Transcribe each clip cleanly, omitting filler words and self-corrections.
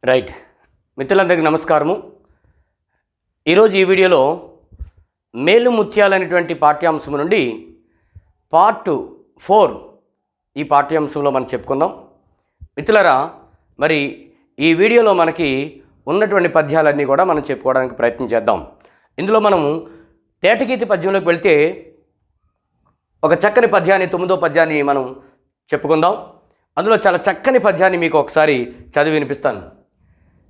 Right. మిత్రులందరికీ నమస్కారము. ఈరోజు ఈ వీడియోలో మేలు ముత్యాలు అనేటువంటి పాఠ్యాంశం నుండి పార్ట్ 4 ఈ పాఠ్యాంశంలో మనం చెప్పుకుందాం. మిత్రులారా, మరి ఈ వీడియోలో మనకి ఉన్నటువంటి పద్యాలన్నీ కూడా మనం చెప్పుకోవడానికి ప్రయత్నం చేద్దాం. ఇందులో మనము తేటగీతి పద్యంలోకి వెళ్తే ఒక చక్కని పద్యాన్ని, 9వ పద్యాన్ని మనం చెప్పుకుందాం. అందులో చాలా చక్కని పద్యాన్ని మీకు ఒకసారి చదివి వినిపిస్తాను.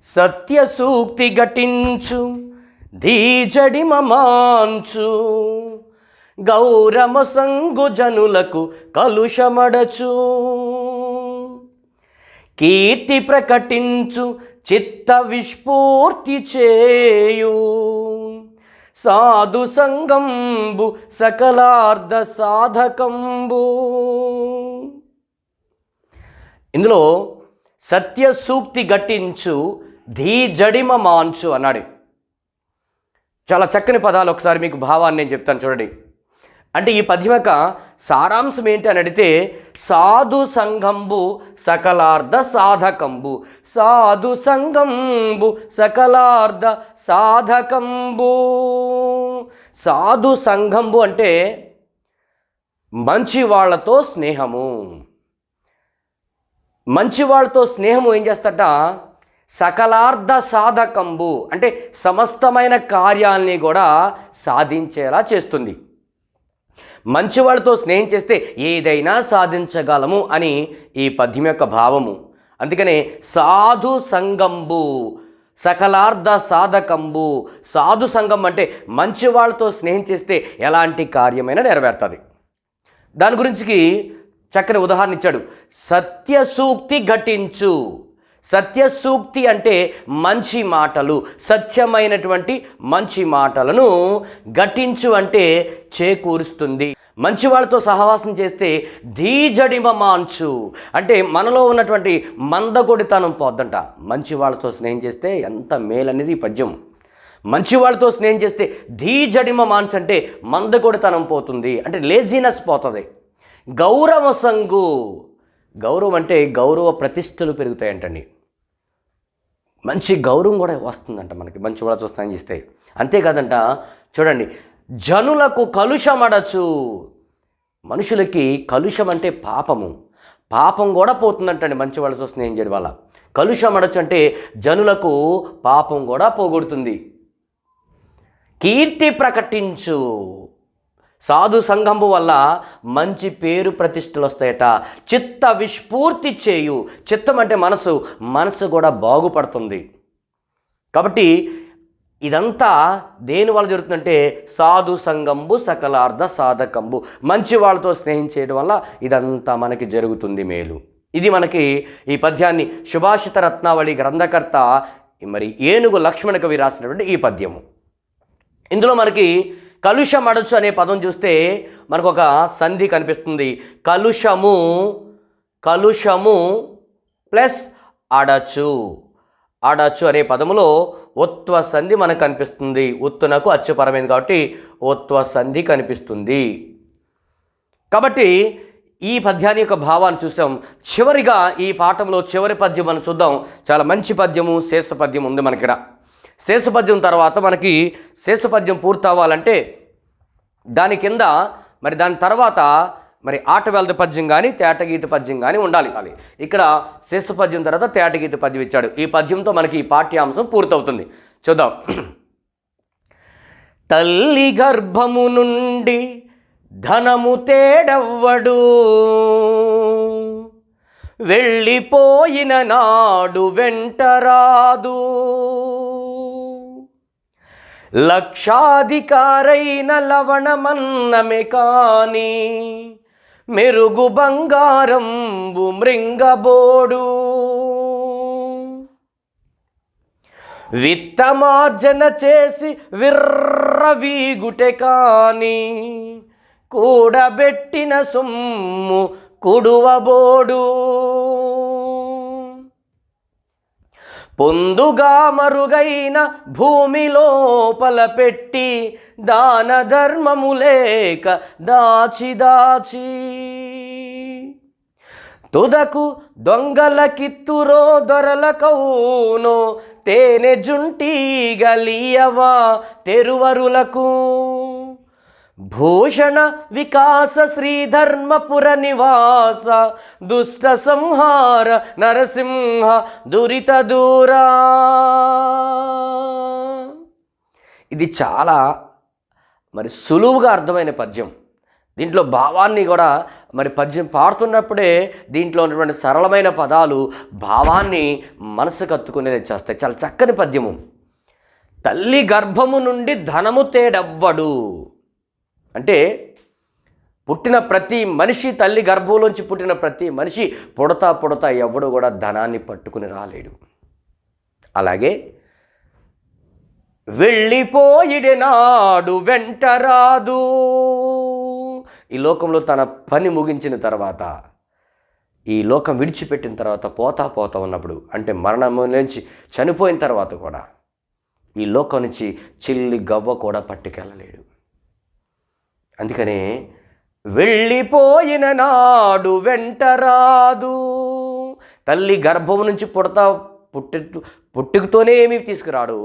సత్య సూక్తి ఘటించు ధీజడి మమాంచు గౌరమ సంగు జనులకు కలుషమడచు కీర్తి ప్రకటించు చిత్త విస్ఫూర్తి చేయు సాధు సంగంబు సకలార్థ సాధకంబు. ఇందులో సత్య సూక్తి ఘటించు ధీజడిమ మాంచు అన్నాడు. చాలా చక్కని పదాలు. ఒకసారి మీకు భావాన్ని నేను చెప్తాను చూడండి. అంటే ఈ పద్యం యొక్క సారాంశం ఏంటి అని అడిగితే, సాధు సంగంబు సకలార్థ సాధకంబు. సాధు సంగంబు సకలార్థ సాధకంబు. సాధు సంగంబు అంటే మంచి వాళ్ళతో స్నేహము. మంచి వాళ్ళతో స్నేహము ఏం చేస్తట? సకలార్థ సాధకంబు అంటే సమస్తమైన కార్యాలని కూడా సాధించేలా చేస్తుంది. మంచి వాళ్ళతో స్నేహం చేస్తే ఏదైనా సాధించగలము అని ఈ పద్యం యొక్క భావము. అందుకనే సాధు సంగంబు సకలార్థ సాధకంబు. సాధు సంఘం అంటే మంచి వాళ్ళతో స్నేహం చేస్తే ఎలాంటి కార్యమైనా నెరవేరుతుంది. దాని గురించి చక్కని ఉదాహరణ ఇచ్చాడు. సత్య సూక్తి ఘటించు. సత్య సూక్తి అంటే మంచి మాటలు, సత్యమైనటువంటి మంచి మాటలను ఘటించు అంటే చేకూరుస్తుంది. మంచి వాళ్ళతో సహవాసం చేస్తే ధీజడిమ మాంచు అంటే మనలో ఉన్నటువంటి మందకొడితనం పోద్దంట. మంచి వాళ్ళతో స్నేహం చేస్తే ఎంత మేలనేది ఈ పద్యం. మంచి వాళ్ళతో స్నేహం చేస్తే ధీజడిమ మాంచు అంటే మందకొడితనం పోతుంది, అంటే లేజినెస్ పోతుంది. గౌరవ సంగు. గౌరవం అంటే గౌరవ ప్రతిష్టలు పెరుగుతాయంటండి. మంచి గౌరవం కూడా వస్తుందంట మనకి మంచి వాళ్ళతో స్నేహం చేస్తే. అంతేకాదంట, చూడండి, జనులకు కలుషమడచు. మనుషులకి కలుషం అంటే పాపము. పాపం కూడా పోతుందంటండి మంచి వాళ్ళతో స్నేహం చేయడం వల్ల. కలుషమడచు అంటే జనులకు పాపం కూడా పోగొడుతుంది. కీర్తి ప్రకటించు. సాధు సంఘంబు వల్ల మంచి పేరు ప్రతిష్టలు వస్తాయట. చిత్త విస్ఫూర్తి చేయు. చిత్తం అంటే మనసు. మనసు కూడా బాగుపడుతుంది. కాబట్టి ఇదంతా దేని వల్ల జరుగుతుందంటే సాధు సంగంబు సకలార్థ సాధకంబు. మంచి వాళ్ళతో స్నేహం చేయడం వల్ల ఇదంతా మనకి జరుగుతుంది మేలు. ఇది మనకి ఈ పద్యాన్ని సుభాషిత రత్నావళి గ్రంథకర్త మరి ఏనుగు లక్ష్మణ కవి రాసినటువంటి ఈ పద్యము. ఇందులో మనకి కలుషమడచు అనే పదం చూస్తే మనకు ఒక సంధి కనిపిస్తుంది. కలుషము, కలుషము ప్లస్ అడచు. అడచు అనే పదములో ఉత్వ సంధి మనకు కనిపిస్తుంది. ఉత్తునకు అచ్చుపరమైంది కాబట్టి ఉత్వ సంధి కనిపిస్తుంది. కాబట్టి ఈ పద్యాన్ని యొక్క భావాన్ని చూసాం. చివరిగా ఈ పాఠంలో చివరి పద్యం మనం చూద్దాం. చాలా మంచి పద్యము, శేష పద్యం ఉంది మనకిక్కడ. శేషపద్యం తర్వాత మనకి శేషపద్యం పూర్తి అవ్వాలంటే దాని కింద మరి దాని తర్వాత మరి ఆటవేల్ద పద్యం కానీ తేటగీత పద్యం కానీ ఉండాలి. ఇక్కడ శేషపద్యం తర్వాత తేటగీత పద్యం ఇచ్చాడు. ఈ పద్యంతో మనకి ఈ పాఠ్యాంశం పూర్తవుతుంది. చూద్దాం. తల్లి గర్భము నుండి ధనము తేడవ్వడు, వెళ్ళిపోయిన నాడు వెంటరాదు. లక్షాధికారైన లవణమన్నమే కాని మెరుగు బంగారంబు మృంగబోడు. విత్తమార్జన చేసి విర్రవీగుటె కాని కూడబెట్టిన సొమ్ము కుడువబోడు. పొందుగా మరుగైన భూమి లోపల పెట్టి దాన ధర్మము లేక దాచి దాచి తుదకు దొంగల కిత్తురో దొరల కౌనో తేనె జుంటీగలియవా తెరువరులకు భూషణ వికాస శ్రీధర్మపుర నివాస దుష్ట సంహార నరసింహ దురిత దూరా. ఇది చాలా మరి సులువుగా అర్థమైన పద్యం. దీంట్లో భావాన్ని కూడా మరి పద్యం పాడుతున్నప్పుడే దీంట్లో ఉన్నటువంటి సరళమైన పదాలు భావాన్ని మనసుకు హత్తుకునేది చేస్తాయి. చాలా చక్కని పద్యము. తల్లి గర్భము నుండి ధనము తేడవ్వడు అంటే పుట్టిన ప్రతి మనిషి, తల్లి గర్భంలోంచి పుట్టిన ప్రతి మనిషి పుడతా ఎవడు కూడా ధనాన్ని పట్టుకుని రాలేడు. అలాగే వెళ్ళిపోయినాడు వెంటరాదు. ఈ లోకంలో తన పని ముగించిన తర్వాత, ఈ లోకం విడిచిపెట్టిన తర్వాత పోతా ఉన్నప్పుడు, అంటే మరణం నుంచి చనిపోయిన తర్వాత కూడా ఈ లోకం నుంచి చిల్లి గవ్వ కూడా పట్టుకెళ్ళలేడు. అందుకనే వెళ్ళిపోయిన నాడు వెంటరాదు. తల్లి గర్భం నుంచి పుట్టుకతోనే ఏమీ తీసుకురాడు,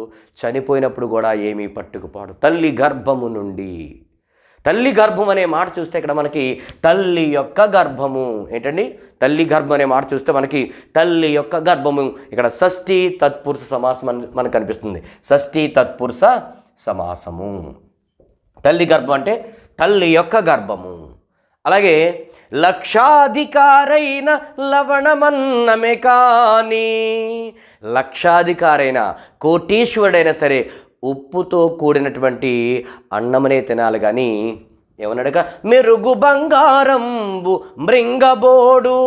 చనిపోయినప్పుడు కూడా ఏమీ పట్టుకుపోడు. తల్లి గర్భము నుండి, తల్లి గర్భం అనే మాట చూస్తే ఇక్కడ మనకి తల్లి యొక్క గర్భము ఏంటండి, తల్లి గర్భం అనే మాట చూస్తే మనకి తల్లి యొక్క గర్భము, ఇక్కడ షష్ఠీ తత్పురుష సమాసం మనకు కనిపిస్తుంది. షష్ఠీ తత్పురుష సమాసము. తల్లి గర్భం అంటే తల్లి యొక్క గర్భము. అలాగే లక్షాధికారైన లవణమన్నమే కానీ, లక్షాధికారైన కోటీశ్వరుడైనా సరే ఉప్పుతో కూడినటువంటి అన్నమనే తినాలి. కానీ ఏమన్నాడుక, మెరుగు బంగారంబు మృంగబోడు.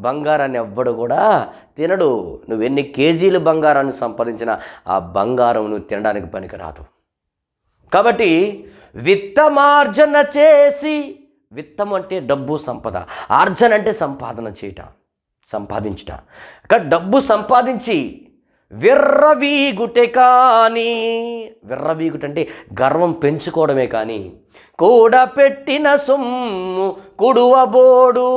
బంగారాన్ని ఎవ్వడు కూడా తినడు. నువ్వెన్ని కేజీలు బంగారాన్ని సంపాదించినా ఆ బంగారం నువ్వు తినడానికి పనికిరాదు. కాబట్టి విత్తమార్జన చేసి, విత్తం అంటే డబ్బు సంపద, ఆర్జన అంటే సంపాదన సంపాదించుట. అక్కడ డబ్బు సంపాదించి విర్రవీగుటే కానీ, విర్రవీగుటంటే గర్వం పెంచుకోవడమే కానీ, కూడబెట్టిన సొమ్ము కుడువబోడు.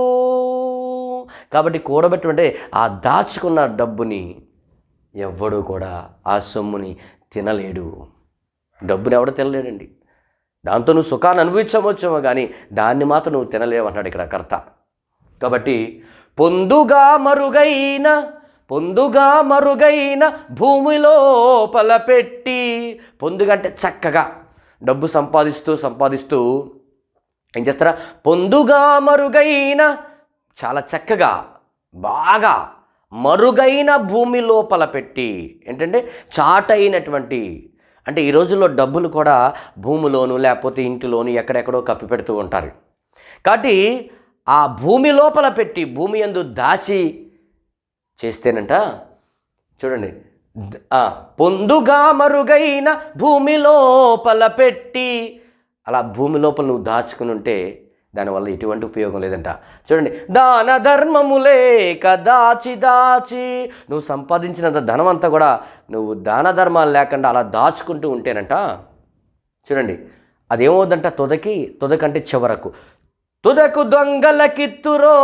కాబట్టి కూడబెట్టమంటే ఆ దాచుకున్న డబ్బుని ఎవ్వడు కూడా ఆ సొమ్ముని తినలేడు. డబ్బుని ఎవడో తినలేడండి. దాంతో నువ్వు సుఖాన్ని అనుభవించవచ్చేమో కానీ దాన్ని మాత్రం నువ్వు తినలేవన్నాడు ఇక్కడ కర్త. కాబట్టి పొందుగా మరుగైన భూమి లోపల పెట్టి, పొందుగా అంటే చక్కగా డబ్బు సంపాదిస్తూ ఏం చేస్తారా, పొందుగా మరుగైన, చాలా చక్కగా బాగా మరుగైన భూమి లోపల పెట్టి, ఏంటంటే చాటైనటువంటి, అంటే ఈ రోజుల్లో డబ్బులు కూడా భూమిలోను లేకపోతే ఇంటిలోను ఎక్కడెక్కడో కప్పి పెడుతూ ఉంటారు. కాబట్టి ఆ భూమి లోపల పెట్టి, భూమి యందు దాచి చేస్తేనంట, చూడండి, పొందుగా మరుగైన భూమి లోపల పెట్టి, అలా భూమి లోపల నువ్వు దాచుకుని ఉంటే దానివల్ల ఎటువంటి ఉపయోగం లేదంట. చూడండి, దాన ధర్మము లేక దాచి నువ్వు సంపాదించినంత ధనం అంతా కూడా నువ్వు దాన ధర్మాలు లేకుండా అలా దాచుకుంటూ ఉంటేనంట, చూడండి అదేమవుద్దంట, తుదకంటే చివరకు, తుదకు దొంగలకిత్తురో,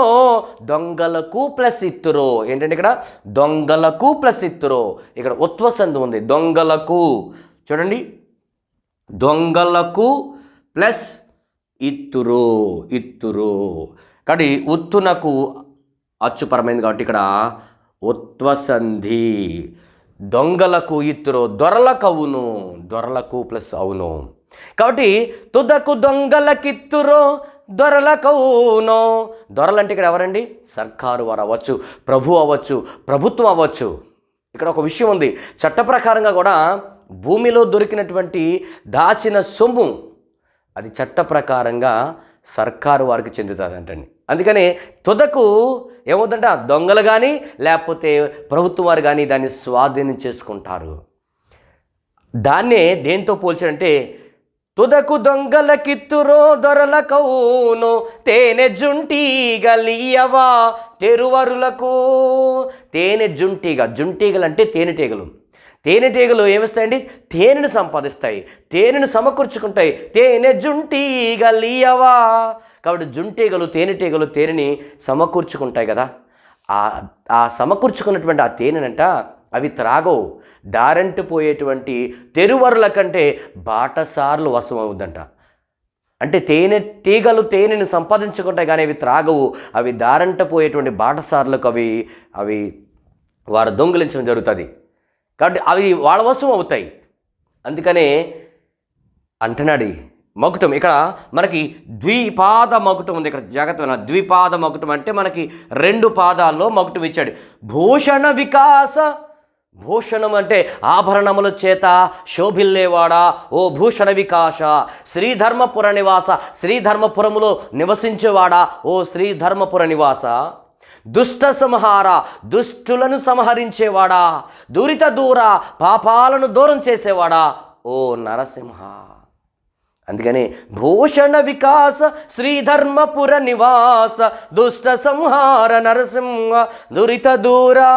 దొంగలకు ప్లస్ ఇత్తురో. ఏంటంటే ఇక్కడ దొంగలకు ప్లస్ ఇత్తురో, ఇక్కడ ఉత్వసంధి ఉంది. దొంగలకు, చూడండి, దొంగలకు ప్లస్ ఇత్తురు. కాబట్టి ఉత్తునకు అచ్చుపరమైంది కాబట్టి ఇక్కడ ఉత్వసంధి. దొంగలకు ఇత్తురు, దొరలకు అవును, దొరలకు ప్లస్ అవును. కాబట్టి తుదకు దొంగలకిత్తురో దొరలకవునో. దొరలంటే ఇక్కడ ఎవరండి, సర్కారు వారు అవ్వచ్చు, ప్రభు అవ్వచ్చు, ప్రభుత్వం అవ్వచ్చు. ఇక్కడ ఒక విషయం ఉంది, చట్ట ప్రకారంగా కూడా భూమిలో దొరికినటువంటి దాచిన సొమ్ము అది చట్ట ప్రకారంగా సర్కారు వారికి చెందుతుంది అంటండి. అందుకని తుదకు ఏమవుతుందంటే దొంగలు కానీ లేకపోతే ప్రభుత్వం వారు కానీ దాన్ని స్వాధీనం చేసుకుంటారు. దాన్నే దేంతో పోల్చాడంటే, తుదకు దొంగలకిత్తురో దొరలకవును తేనె జుంటీగలియవా తెరువరులకు. తేనె జుంటీగలు అంటే తేనెటీగలు. తేనెటీగలు ఏమిస్తాయండి, తేనెను సంపాదిస్తాయి, తేనెను సమకూర్చుకుంటాయి. తేనె జుంటీగలియవా. కాబట్టి జుంటీగలు తేనెటీగలు తేనెని సమకూర్చుకుంటాయి కదా, ఆ సమకూర్చుకున్నటువంటి ఆ తేనెనంట అవి త్రాగవు. దారంటి పోయేటువంటి తెరువరుల కంటే బాటసార్లు వశం అవుద్దంట. అంటే తేనెటీగలు తేనెను సంపాదించుకుంటాయి కానీ అవి త్రాగవు. అవి దారంట పోయేటువంటి బాటసార్లకు అవి వారు దొంగిలించడం జరుగుతుంది. కాబట్టి అవి వాళ్ళ వశం అవుతాయి. అందుకనే అంటున్నాడు మకుటం. ఇక్కడ మనకి ద్విపాద మకుటం ఉంది. ఇక్కడ జాగ్రత్త, ద్విపాద మకుటం అంటే మనకి 2 పాదాల్లో మకుటం ఇచ్చాడు. భూషణ వికాస, భూషణం అంటే ఆభరణముల చేత శోభిల్లేవాడా ఓ భూషణ వికాస, శ్రీధర్మపుర నివాస, శ్రీధర్మపురములో నివసించేవాడా ఓ శ్రీధర్మపుర నివాస, దుష్ట సంహార, దుష్టులను సంహరించేవాడా, దురిత దూర, పాపాలను దూరం చేసేవాడా ఓ నరసింహ. అందుకని భూషణ వికాస శ్రీధర్మపుర నివాస, దుష్ట సంహార నరసింహ దురిత దూరా.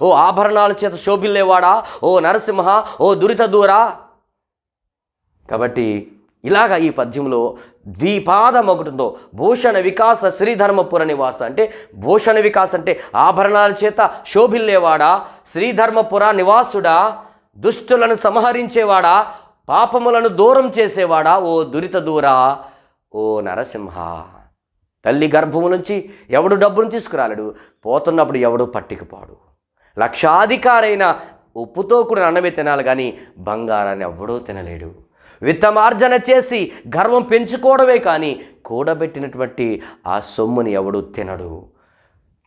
ఓ ఆభరణాల చేత శోభిల్లేవాడా ఓ నరసింహ, ఓ దురిత దూరా. కాబట్టి ఇలాగా ఈ పద్యంలో ద్విపాద మకుటంతో భూషణ వికాస శ్రీధర్మపుర నివాస అంటే, భూషణ వికాస అంటే ఆభరణాల చేత శోభిల్లేవాడా, శ్రీధర్మపుర నివాసుడా, దుష్టులను సంహరించేవాడా, పాపములను దూరం చేసేవాడా ఓ దురిత దూరా ఓ నరసింహ. తల్లి గర్భము నుంచి ఎవడు డబ్బును తీసుకురాలేడు, పోతున్నప్పుడు ఎవడు పట్టుకుపోడు. లక్షాధికారైన ఉప్పుతో కూడిన అన్నమే తినాలి కానీ బంగారాన్ని ఎవడూ తినలేడు. విత్తమార్జన చేసి గర్వం పెంచుకోవడమే కానీ కూడబెట్టినటువంటి ఆ సొమ్ముని ఎవడు తినడు.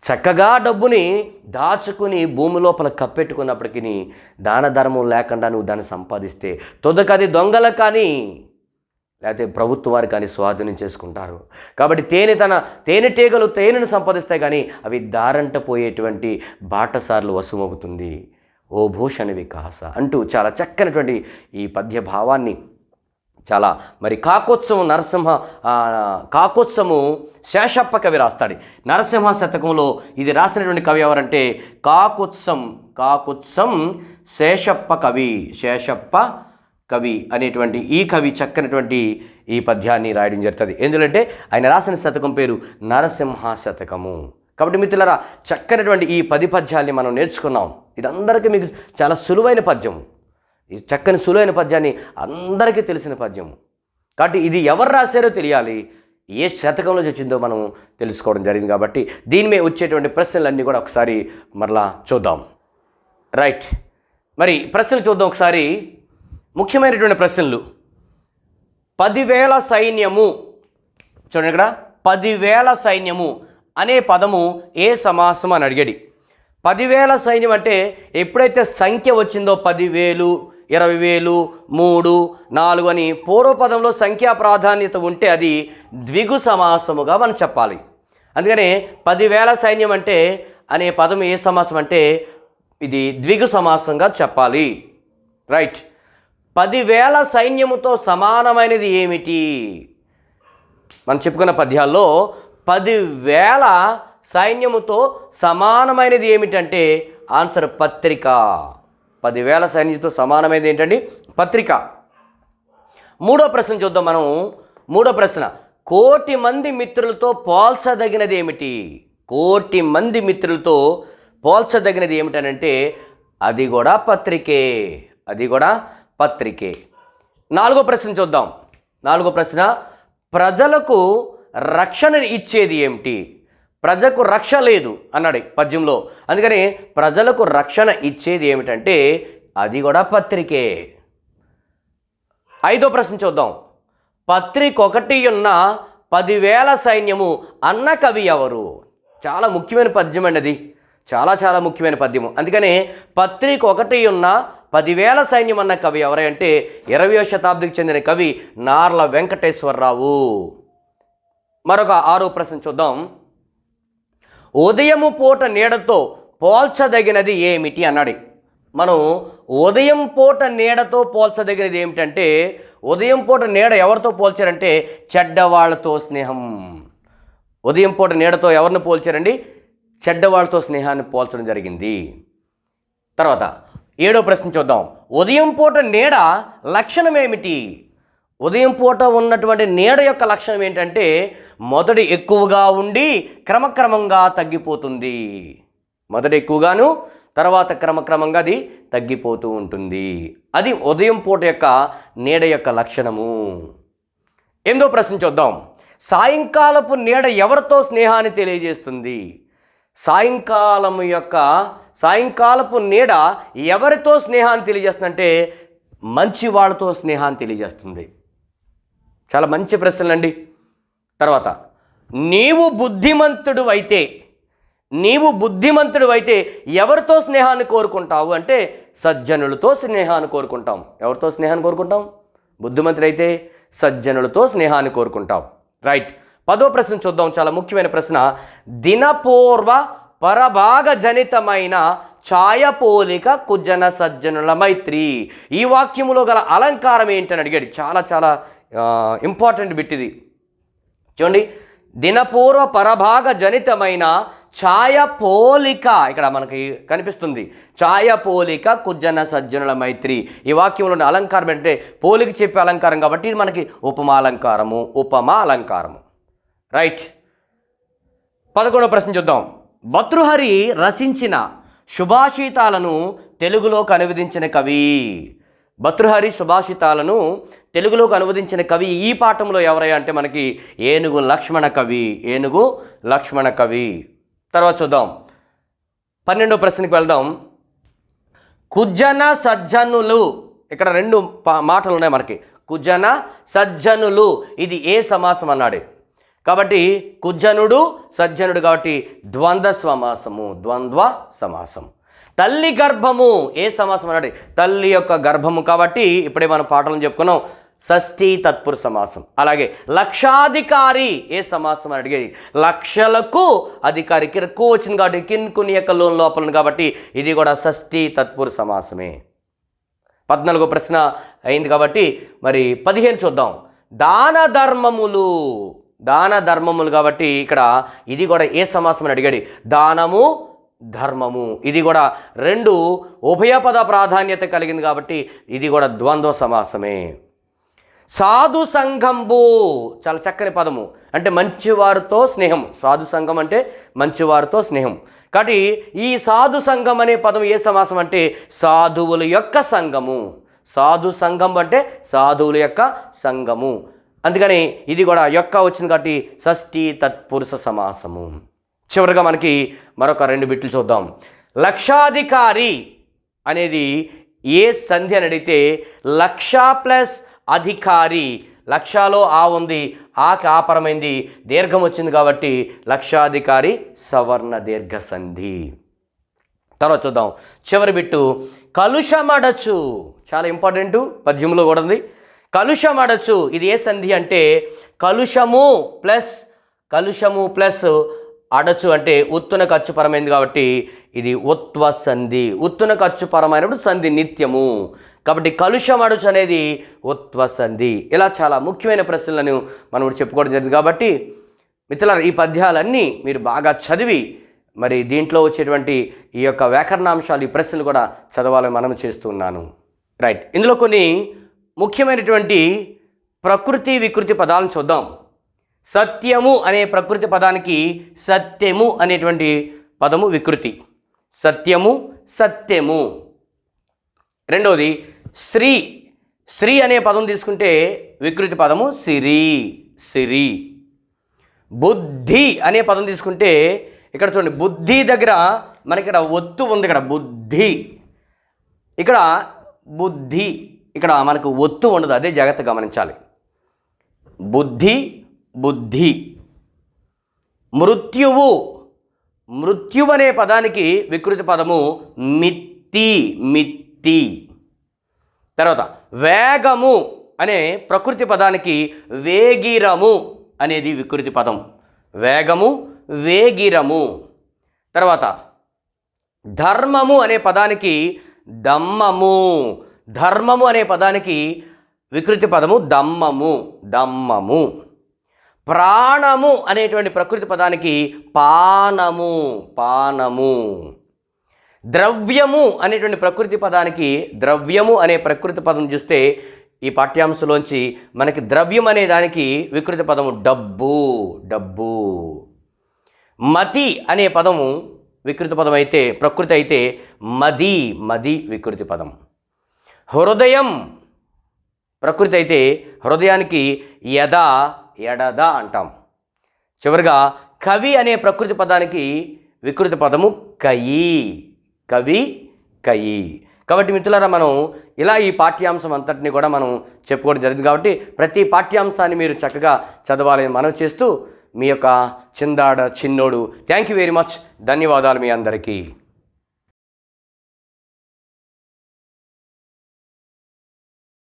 చక్కగా డబ్బుని దాచుకుని భూమి లోపల కప్పెట్టుకున్నప్పటికీ దాన ధర్మం లేకుండా నువ్వు దాన్ని సంపాదిస్తే తొదకది దొంగల కానీ లేకపోతే ప్రభుత్వం వారు కానీ స్వాధీనం చేసుకుంటారు. కాబట్టి తేనెటీగలు తేనెను సంపాదిస్తాయి కానీ అవి దారంట పోయేటువంటి బాటసార్లు వశమవుతుంది ఓ భూషణ వికాస అంటూ చాలా చక్కనటువంటి ఈ పద్య భావాన్ని చాలా మరి కాకోత్సము శేషప్ప కవి రాస్తాడు. నరసింహ శతకంలో ఇది రాసినటువంటి కవి ఎవరంటే కాకుత్సం శేషప్ప కవి అనేటువంటి ఈ కవి చక్కనటువంటి ఈ పద్యాన్ని రాయడం జరుగుతుంది. ఎందుకంటే ఆయన రాసిన శతకం పేరు నరసింహ శతకము. కాబట్టి మిత్రులారా, చక్కనటువంటి ఈ 10 పద్యాల్ని మనం నేర్చుకున్నాం. ఇది అందరికీ మీకు చాలా సులువైన పద్యం. ఈ చక్కని సులువైన పద్యాన్ని అందరికీ తెలిసిన పద్యము. కాబట్టి ఇది ఎవరు రాశారో తెలియాలి, ఏ శతకంలో వచ్చిందో మనం తెలుసుకోవడం జరిగింది. కాబట్టి దీని మీద వచ్చేటువంటి ప్రశ్నలన్నీ కూడా ఒకసారి మరలా చూద్దాం. రైట్, మరి ప్రశ్నలు చూద్దాం ఒకసారి. ముఖ్యమైనటువంటి ప్రశ్నలు. 10,000 సైన్యము, చూడండి ఇక్కడ 10,000 సైన్యము అనే పదము ఏ సమాసం అని అడిగాడు. 10,000 సైన్యం అంటే ఎప్పుడైతే సంఖ్య వచ్చిందో 10,000, 20,000, 3, 4 అని పూర్వపదంలో సంఖ్యా ప్రాధాన్యత ఉంటే అది ద్విగు సమాసముగా మనం చెప్పాలి. అందుకనే 10,000 సైన్యం అంటే అనే పదం ఏ సమాసం అంటే ఇది ద్విగు సమాసంగా చెప్పాలి. రైట్, 10,000 సైన్యముతో సమానమైనది ఏమిటి? మనం చెప్పుకున్న పద్యాల్లో 10,000 సైన్యముతో సమానమైనది ఏమిటంటే ఆన్సర్ పత్రిక. 10,000 సైన్యంతో సమానమైనది ఏంటండి? పత్రిక. మూడో ప్రశ్న చూద్దాం మనం. మూడో ప్రశ్న, 1,000,000 మంది మిత్రులతో పోల్చదగినది ఏమిటి? 1,000,000 మంది మిత్రులతో పోల్చదగినది ఏమిటనంటే అది కూడా పత్రికే. అది కూడా పత్రికే. నాలుగో ప్రశ్న చూద్దాం. నాలుగో ప్రశ్న, ప్రజలకు రక్షణ ఇచ్చేది ఏమిటి? ప్రజకు రక్ష లేదు అన్నాడు పద్యంలో, అందుకని ప్రజలకు రక్షణ ఇచ్చేది ఏమిటంటే అది కూడా పత్రికే. ఐదో ప్రశ్న చూద్దాం. పత్రిక ఒకటి ఉన్న 10,000 సైన్యము అన్న కవి ఎవరు? చాలా ముఖ్యమైన పద్యం అండి అది, చాలా చాలా ముఖ్యమైన పద్యము. అందుకని పత్రిక ఒకటి ఉన్న 10,000 సైన్యం అన్న కవి ఎవరంటే 20వ శతాబ్దికి చెందిన కవి నార్ల వెంకటేశ్వరరావు. మరొక ఆరో ప్రశ్న చూద్దాం. ఉదయము పూట నీడతో పోల్చదగినది ఏమిటి అన్నాడు. మనం ఉదయం పూట నీడతో పోల్చదగినది ఏమిటంటే ఉదయం పూట నీడ ఎవరితో పోల్చారంటే చెడ్డవాళ్లతో స్నేహం. ఉదయం పూట నీడతో ఎవరిని పోల్చారండి? చెడ్డవాళ్లతో స్నేహాన్ని పోల్చడం జరిగింది. తర్వాత 7వ ప్రశ్న చూద్దాం. ఉదయం పూట నీడ లక్షణం ఏమిటి? ఉదయం పూట ఉన్నటువంటి నీడ యొక్క లక్షణం ఏంటంటే మొదట ఎక్కువగా ఉండి క్రమక్రమంగా తగ్గిపోతుంది. మొదట ఎక్కువగాను తర్వాత క్రమక్రమంగా అది తగ్గిపోతూ ఉంటుంది. అది ఉదయం పూట యొక్క నీడ యొక్క లక్షణము. 8వ ప్రశ్న చూద్దాం. సాయంకాలపు నీడ ఎవరితో స్నేహాన్ని తెలియజేస్తుంది? సాయంకాలపు నీడ ఎవరితో స్నేహాన్ని తెలియజేస్తుందంటే మంచి వాళ్ళతో స్నేహాన్ని తెలియజేస్తుంది. చాలా మంచి ప్రశ్నలండి. తర్వాత నీవు బుద్ధిమంతుడు అయితే ఎవరితో స్నేహాన్ని కోరుకుంటావు అంటే సజ్జనులతో స్నేహాన్ని కోరుకుంటాం. ఎవరితో స్నేహాన్ని కోరుకుంటాం? బుద్ధిమంతుడైతే సజ్జనులతో స్నేహాన్ని కోరుకుంటాం. రైట్. 10వ ప్రశ్న చూద్దాం. చాలా ముఖ్యమైన ప్రశ్న. దినపూర్వ పరభాగ జనితమైన ఛాయపోలిక కుజన సజ్జనుల మైత్రి. ఈ వాక్యములో గల అలంకారం ఏంటని అడిగాడు. చాలా చాలా ఇంపార్టెంట్ బిట్ ఇది. చూడండి, దినపూర్వ పరభాగ జనితమైన ఛాయపోలిక, ఇక్కడ మనకి కనిపిస్తుంది ఛాయపోలిక కుజన సజ్జనుల మైత్రి. ఈ వాక్యంలోని అలంకారం అంటే పోలిక చెప్పే అలంకారం కాబట్టి ఇది మనకి ఉపమా అలంకారము. రైట్. 11వ ప్రశ్న చూద్దాం. భర్తృహరి రచించిన సుభాషితాలను తెలుగులోకి అనువదించిన కవి. భర్తృహరి సుభాషితాలను తెలుగులోకి అనువదించిన కవి ఈ పాఠంలో ఎవరయ్యా అంటే మనకి ఏనుగు లక్ష్మణ కవి. తర్వాత చూద్దాం. 12వ ప్రశ్నకి వెళ్దాం. కుజన సజ్జనులు, ఇక్కడ 2 మాటలు ఉన్నాయి మనకి. కుజన సజ్జనులు, ఇది ఏ సమాసం అన్నాడు కాబట్టి కుజనుడు సజ్జనుడు కాబట్టి ద్వంద్వ సమాసం. తల్లి గర్భము ఏ సమాసం అన్నాడు? తల్లి యొక్క గర్భము కాబట్టి ఇప్పుడే మనం పాఠాలను చెప్పుకున్నాం, షష్ఠీ తత్పురుష సమాసం. అలాగే లక్షాధికారి ఏ సమాసం అని అడిగేది? లక్షలకు అధికారికి ఎక్కువ వచ్చింది కాబట్టి కిన్కుని యొక్క లోన్ లోపల కాబట్టి ఇది కూడా షష్ఠీ తత్పురుష సమాసమే. 14వ ప్రశ్న అయింది కాబట్టి మరి 15 చూద్దాం. దాన ధర్మములు కాబట్టి ఇక్కడ ఇది కూడా ఏ సమాసం అని అడిగాడు? దానము ధర్మము. ఇది కూడా 2 ఉభయపద ప్రాధాన్యత కలిగింది కాబట్టి ఇది కూడా ద్వంద్వ సమాసమే. సాధు సంఘంబు, చాలా చక్కని పదము, అంటే మంచివారితో స్నేహం. సాధు సంఘం అంటే మంచివారితో స్నేహం. కాబట్టి ఈ సాధు సంఘం అనే పదం ఏ సమాసం అంటే సాధువుల యొక్క సంఘము. సాధు సంఘం అంటే సాధువుల యొక్క సంఘము. అందుకని ఇది కూడా యొక్క వచ్చింది కాబట్టి షష్ఠీ తత్పురుష సమాసము. చివరిగా మనకి మరొక 2 బిట్లు చూద్దాం. లక్షాధికారి అనేది ఏ సంధి అని అడిగితే లక్ష ప్లస్ అధికారి. లక్షలో ఆ ఉంది, ఆకి ఆపరమైంది, దీర్ఘం వచ్చింది కాబట్టి లక్షాధికారి సవర్ణ దీర్ఘ సంధి. తర్వాత చూద్దాం చివరి బిట్టు. కలుషమడచు, చాలా ఇంపార్టెంట్, పద్యంలో కూడా ఉంది. కలుషమడచు ఇది ఏ సంధి అంటే కలుషము ప్లస్ అడచు అంటే ఉత్తున ఖర్చు పరమైంది కాబట్టి ఇది ఉత్వ సంధి. ఉత్తున ఖర్చు పరమైనప్పుడు సంధి నిత్యము కాబట్టి కలుషం అడచు అనేది ఉత్వ సంధి. ఇలా చాలా ముఖ్యమైన ప్రశ్నలను మనం చెప్పుకోవడం జరిగింది. కాబట్టి మిత్రులారా, ఈ పద్యాలన్నీ మీరు బాగా చదివి మరి దీంట్లో వచ్చేటువంటి ఈ యొక్క వ్యాకరణాంశాలు, ఈ ప్రశ్నలు కూడా చదవాలని మనం చేస్తున్నాను. రైట్. ఇందులో కొన్ని ముఖ్యమైనటువంటి ప్రకృతి వికృతి పదాలను చూద్దాం. సత్యము అనే ప్రకృతి పదానికి సత్యము అనేటువంటి పదము వికృతి. సత్యము. రెండవది శ్రీ అనే పదం తీసుకుంటే వికృతి పదము సిరి. బుద్ధి అనే పదం తీసుకుంటే ఇక్కడ చూడండి, బుద్ధి దగ్గర మనకి ఇక్కడ ఒత్తు ఉంది. ఇక్కడ ఇక్కడ మనకు ఒత్తు ఉండదు, అదే జాగ్రత్త గమనించాలి. బుద్ధి. మృత్యువు అనే పదానికి వికృతి పదము మిత్తి. తర్వాత వేగము అనే ప్రకృతి పదానికి వేగిరము అనేది వికృతి పదం. వేగిరము. తర్వాత ధర్మము అనే పదానికి దమ్మము. ధర్మము అనే పదానికి వికృతి పదము దమ్మము. ప్రాణము అనేటువంటి ప్రకృతి పదానికి పానము. ద్రవ్యము అనేటువంటి ప్రకృతి పదానికి ద్రవ్యము అనే ప్రకృతి పదం చూస్తే ఈ పాఠ్యాంశంలోంచి మనకి ద్రవ్యం అనే దానికి వికృతి పదము డబ్బు, డబ్బు. మతి అనే పదము వికృతి పదం అయితే, ప్రకృతి అయితే మది, మది వికృతి పదం. హృదయం ప్రకృతి అయితే హృదయానికి యద, ఎడద అంటాం. చివరిగా కవి అనే ప్రకృతి పదానికి వికృతి పదము కయి, కవి, కయి. కాబట్టి మిత్రులారా, మనం ఇలా ఈ పాఠ్యాంశం అంతటిని కూడా మనం చెప్పుకోవడం జరిగింది. కాబట్టి ప్రతి పాఠ్యాంశాన్ని మీరు చక్కగా చదవాలని మనం చేస్తూ మీ యొక్క చిందాడ చిన్నోడు. Thank you very much. ధన్యవాదాలు మీ అందరికీ.